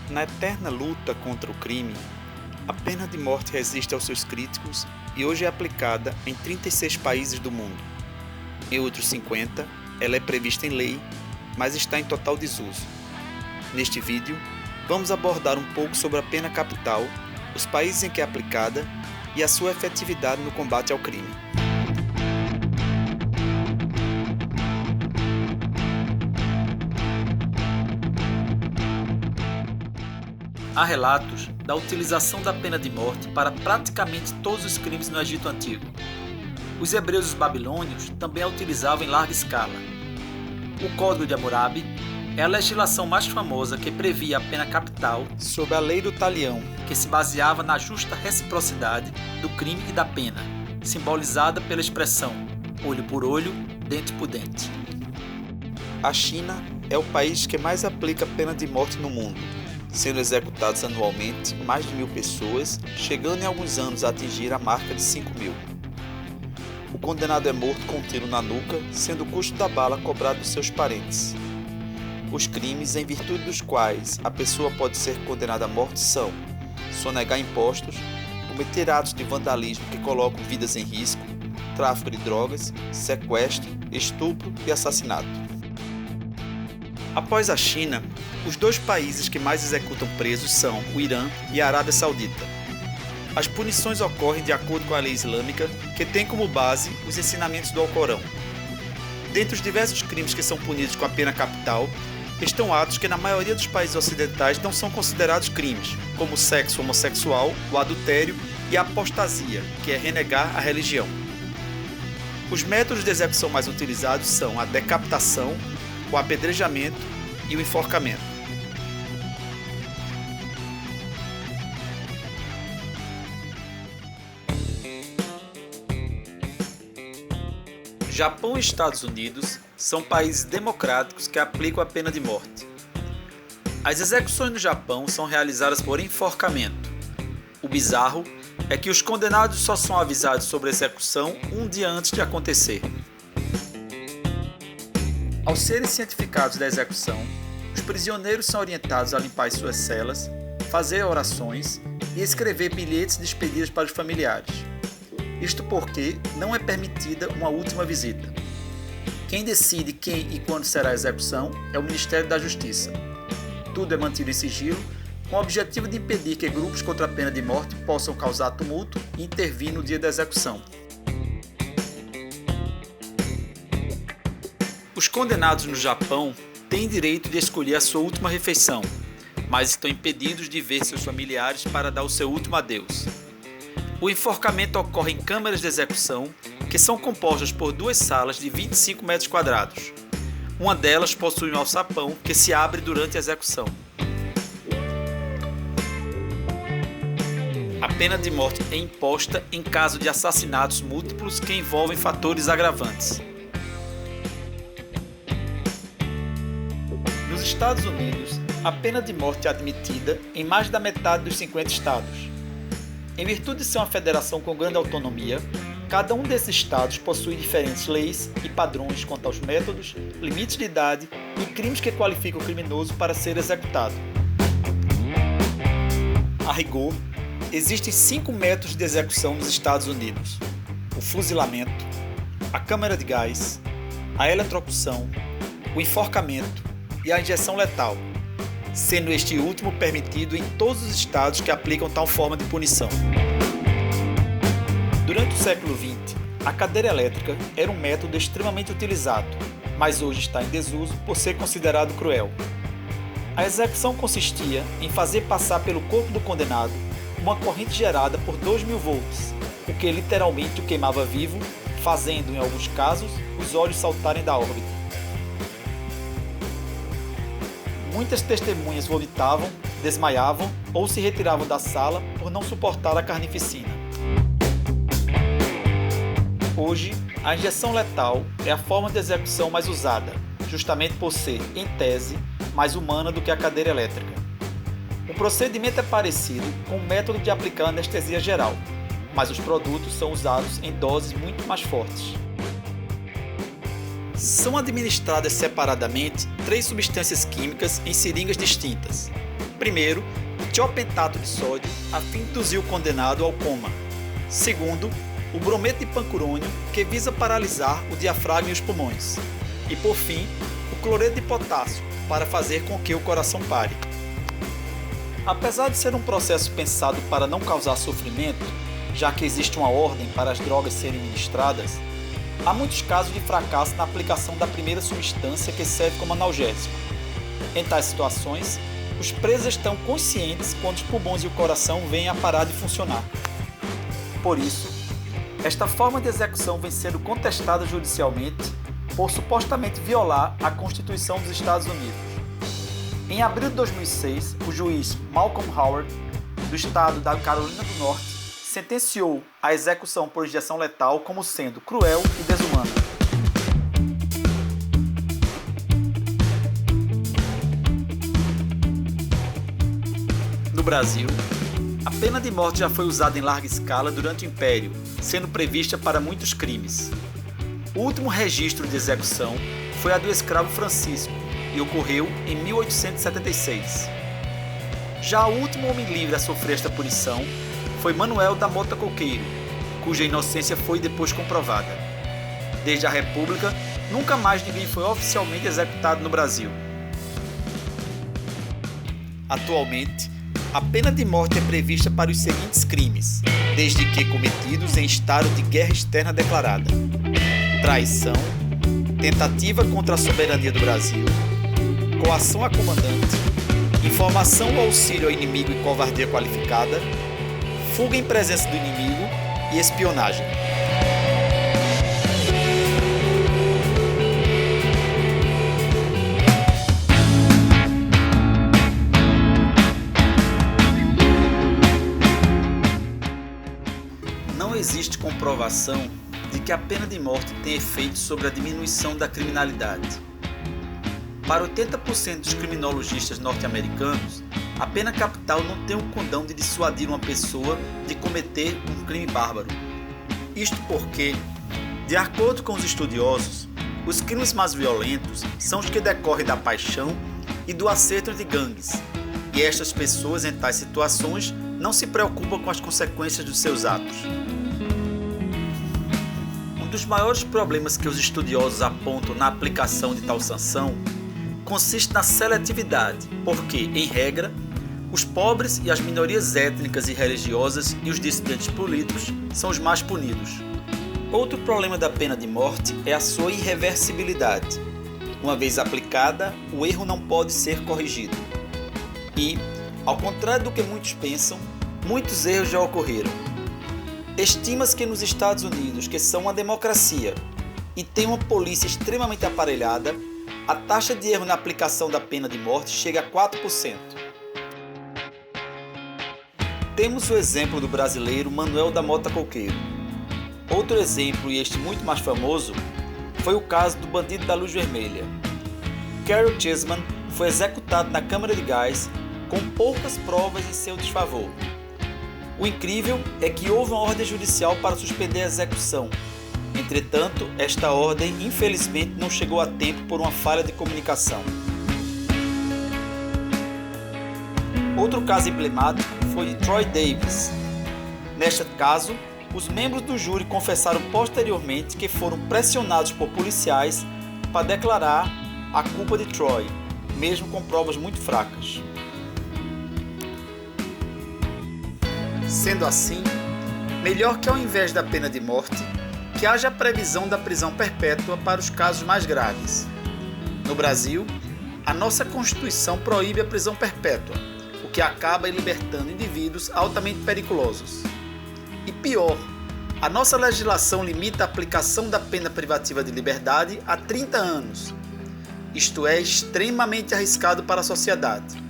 Na eterna luta contra o crime, a pena de morte resiste aos seus críticos e hoje é aplicada em 36 países do mundo. Em outros 50, ela é prevista em lei, mas está em total desuso. Neste vídeo, vamos abordar um pouco sobre a pena capital, os países em que é aplicada e a sua efetividade no combate ao crime. Há relatos da utilização da pena de morte para praticamente todos os crimes no Egito Antigo. Os hebreus e os babilônios também a utilizavam em larga escala. O Código de Hammurabi é a legislação mais famosa que previa a pena capital sob a lei do talião, que se baseava na justa reciprocidade do crime e da pena, simbolizada pela expressão olho por olho, dente por dente. A China é o país que mais aplica a pena de morte no mundo, sendo executados anualmente mais de 1.000 pessoas, chegando em alguns anos a atingir a marca de 5.000. O condenado é morto com um tiro na nuca, sendo o custo da bala cobrado dos seus parentes. Os crimes em virtude dos quais a pessoa pode ser condenada à morte são sonegar impostos, cometer atos de vandalismo que colocam vidas em risco, tráfico de drogas, sequestro, estupro e assassinato. Após a China, os dois países que mais executam presos são o Irã e a Arábia Saudita. As punições ocorrem de acordo com a lei islâmica, que tem como base os ensinamentos do Alcorão. Dentre os diversos crimes que são punidos com a pena capital, estão atos que na maioria dos países ocidentais não são considerados crimes, como o sexo homossexual, o adultério e a apostasia, que é renegar a religião. Os métodos de execução mais utilizados são a decapitação, o apedrejamento e o enforcamento. Japão e Estados Unidos são países democráticos que aplicam a pena de morte. As execuções no Japão são realizadas por enforcamento. O bizarro é que os condenados só são avisados sobre a execução um dia antes de acontecer. Ao serem cientificados da execução, os prisioneiros são orientados a limpar as suas celas, fazer orações e escrever bilhetes de despedidas para os familiares. Isto porque não é permitida uma última visita. Quem decide quem e quando será a execução é o Ministério da Justiça. Tudo é mantido em sigilo, com o objetivo de impedir que grupos contra a pena de morte possam causar tumulto e intervir no dia da execução. Os condenados no Japão têm direito de escolher a sua última refeição, mas estão impedidos de ver seus familiares para dar o seu último adeus. O enforcamento ocorre em câmaras de execução, que são compostas por duas salas de 25 metros quadrados. Uma delas possui um alçapão que se abre durante a execução. A pena de morte é imposta em caso de assassinatos múltiplos que envolvem fatores agravantes. Nos Estados Unidos, a pena de morte é admitida em mais da metade dos 50 estados. Em virtude de ser uma federação com grande autonomia, cada um desses estados possui diferentes leis e padrões quanto aos métodos, limites de idade e crimes que qualificam o criminoso para ser executado. A rigor, existem 5 métodos de execução nos Estados Unidos: o fuzilamento, a câmara de gás, a eletrocução, o enforcamento e a injeção letal, sendo este último permitido em todos os estados que aplicam tal forma de punição. Durante o século XX, a cadeira elétrica era um método extremamente utilizado, mas hoje está em desuso por ser considerado cruel. A execução consistia em fazer passar pelo corpo do condenado uma corrente gerada por 2.000 volts, o que literalmente o queimava vivo, fazendo, em alguns casos, os olhos saltarem da órbita. Muitas testemunhas vomitavam, desmaiavam ou se retiravam da sala por não suportar a carnificina. Hoje, a injeção letal é a forma de execução mais usada, justamente por ser, em tese, mais humana do que a cadeira elétrica. O procedimento é parecido com o método de aplicar anestesia geral, mas os produtos são usados em doses muito mais fortes. São administradas separadamente 3 substâncias químicas em seringas distintas. Primeiro, o tiopentato de sódio, a fim de induzir o condenado ao coma. Segundo, o brometo de pancurônio, que visa paralisar o diafragma e os pulmões. E por fim, o cloreto de potássio, para fazer com que o coração pare. Apesar de ser um processo pensado para não causar sofrimento, já que existe uma ordem para as drogas serem ministradas, há muitos casos de fracasso na aplicação da primeira substância que serve como analgésico. Em tais situações, os presos estão conscientes quando os pulmões e o coração vêm a parar de funcionar. Por isso, esta forma de execução vem sendo contestada judicialmente por supostamente violar a Constituição dos Estados Unidos. Em abril de 2006, o juiz Malcolm Howard, do estado da Carolina do Norte, sentenciou a execução por injeção letal como sendo cruel e desumana. No Brasil, a pena de morte já foi usada em larga escala durante o Império, sendo prevista para muitos crimes. O último registro de execução foi a do escravo Francisco e ocorreu em 1876. Já o último homem livre a sofrer esta punição foi Manuel da Mota Coqueiro, cuja inocência foi depois comprovada. Desde a República, nunca mais ninguém foi oficialmente executado no Brasil. Atualmente, a pena de morte é prevista para os seguintes crimes, desde que cometidos em estado de guerra externa declarada: traição, tentativa contra a soberania do Brasil, coação a comandante, informação ou auxílio ao inimigo e covardia qualificada, fuga em presença do inimigo e espionagem. Não existe comprovação de que a pena de morte tem efeito sobre a diminuição da criminalidade. Para 80% dos criminologistas norte-americanos, a pena capital não tem o condão de dissuadir uma pessoa de cometer um crime bárbaro. Isto porque, de acordo com os estudiosos, os crimes mais violentos são os que decorrem da paixão e do acerto de gangues, e estas pessoas em tais situações não se preocupam com as consequências dos seus atos. Um dos maiores problemas que os estudiosos apontam na aplicação de tal sanção consiste na seletividade, porque, em regra, os pobres e as minorias étnicas e religiosas e os dissidentes políticos são os mais punidos. Outro problema da pena de morte é a sua irreversibilidade. Uma vez aplicada, o erro não pode ser corrigido. E, ao contrário do que muitos pensam, muitos erros já ocorreram. Estima-se que nos Estados Unidos, que são uma democracia e tem uma polícia extremamente aparelhada, a taxa de erro na aplicação da pena de morte chega a 4%. Temos o exemplo do brasileiro Manuel da Mota Coqueiro. Outro exemplo, e este muito mais famoso, foi o caso do bandido da luz vermelha. Carol Chessman foi executado na câmara de gás com poucas provas em seu desfavor. O incrível é que houve uma ordem judicial para suspender a execução. Entretanto, esta ordem infelizmente não chegou a tempo por uma falha de comunicação. Outro caso emblemático foi de Troy Davis. Neste caso, os membros do júri confessaram posteriormente que foram pressionados por policiais para declarar a culpa de Troy, mesmo com provas muito fracas. Sendo assim, melhor que ao invés da pena de morte, que haja a previsão da prisão perpétua para os casos mais graves. No Brasil, a nossa Constituição proíbe a prisão perpétua, o que acaba libertando indivíduos altamente periculosos. E pior, a nossa legislação limita a aplicação da pena privativa de liberdade a 30 anos. Isto é extremamente arriscado para a sociedade.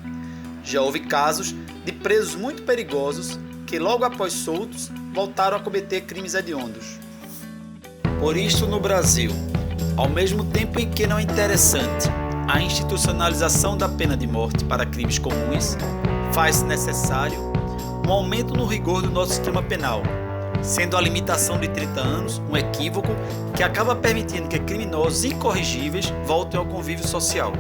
Já houve casos de presos muito perigosos que, logo após soltos, voltaram a cometer crimes hediondos. Por isso, no Brasil, ao mesmo tempo em que não é interessante a institucionalização da pena de morte para crimes comuns, faz-se necessário um aumento no rigor do nosso sistema penal, sendo a limitação de 30 anos um equívoco que acaba permitindo que criminosos incorrigíveis voltem ao convívio social.